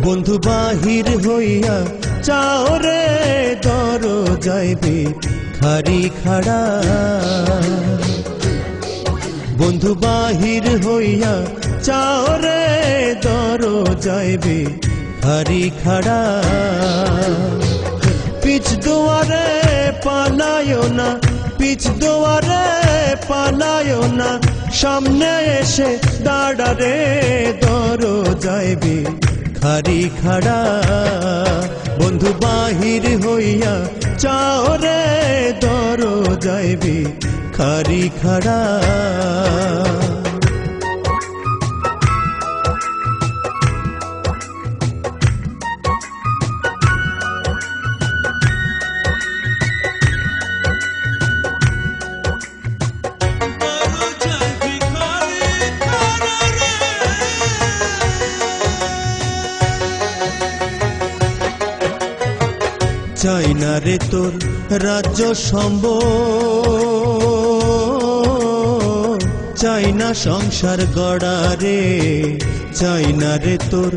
বন্ধু বাহির হইয়া চাও রে দরজাইবে খারি খাড়া। বন্ধু বাহির হইয়া চাও রে দরজাইবে খারি খাড়া। পিছ দুয়ারে পালায়ো না, পিছ দুয়ারে পালায়ো না, সামনে এসে দাঁড়া রে দরজাইবে খারি খাড়া। বন্ধু বাহির হইয়া চাও রে দরজাইবে খারি খাড়া। চাই না রে তোর রাজ্য সম্বল, চাই না সংসার গড়া রে। চাই না রে তোর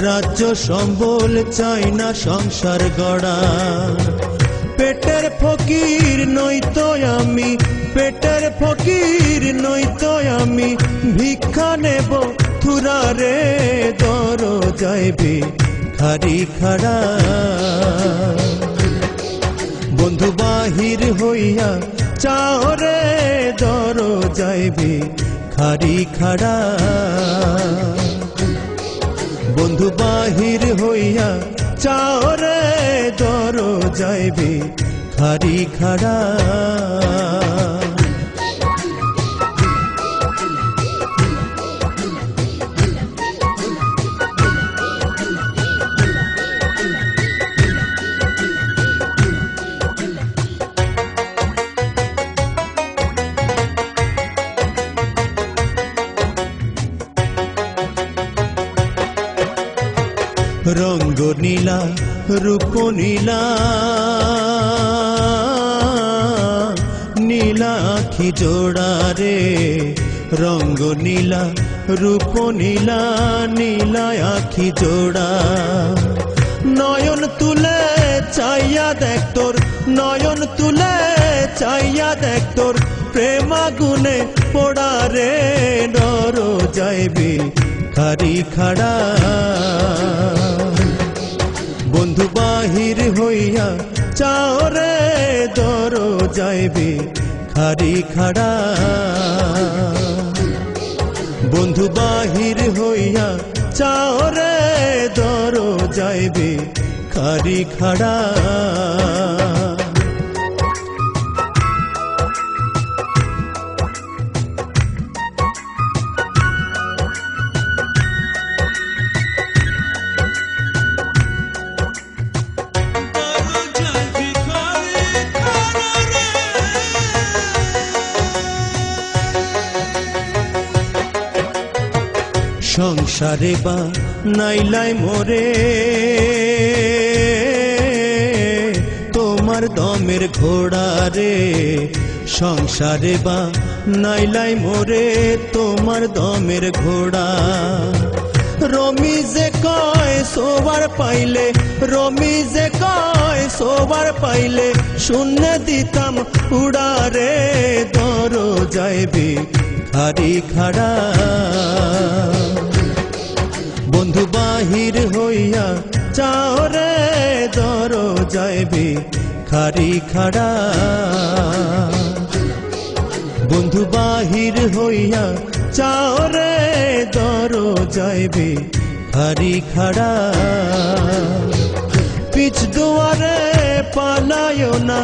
রাজ্য সম্বল, চাই না সংসার গড়া। পেটের ফকির নইতো আমি, পেটের ফকির নইতো আমি, ভিক্ষা নেব থুরা রে দরজাইবে খারি খাড়া। বন্ধু বাহির হইয়া চাও রে দরজাইবে খারি খাড়া। বন্ধু বাহির হইয়া চাও রে দরজাইবে খারি খাড়া। রঙ্গ নীলা রূপ নীলা, নীলা আখি জোড়া রে। রঙ্গ নীলা রূপ নীলা, নীলা আখি জোড়া। নয়ন তুলে চাইয়া দেখ তোর, নয়ন তুলে চাইয়া দেখ তোর, প্রেম আগুনে পোড়া রে দরজাইবে খারি খাড়া। বন্ধু বাহির হইয়া চাও রে দরজাইবে খারি খাড়া। বন্ধু বাহির হইয়া চাও রে দরজাইবে খারি খাড়া। সংসারে বা নাইলাই মোরে তোমার দমের ঘোড়া রে। সংসারে বা নাইলাই মোরে তোমার দমের ঘোড়া। রমি যে কয় সোবার পাইলে, রমি যে কয় সোবার পাইলে, শূন্য দিতাম উড়া রে দরজাইবে খারি খাড়া। বন্ধু বাহির হইয়া চাও রে দরজাইবে খারি খাড়া। বন্ধু বাহির হইয়া চাও রে দরজাইবে খারি খাড়া। পিছ দুয়ারে পালায়ো না,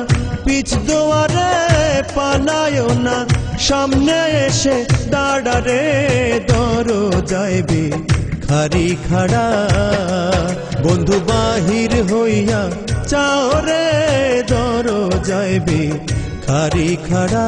পিছ দুয়ারে পালায়ো না, সামনে এসে দাঁড়া রে দরজাইবে খারি খাড়া। বন্ধু বাহির হইয়া চাও রে দরজাইবে খারি খাড়া।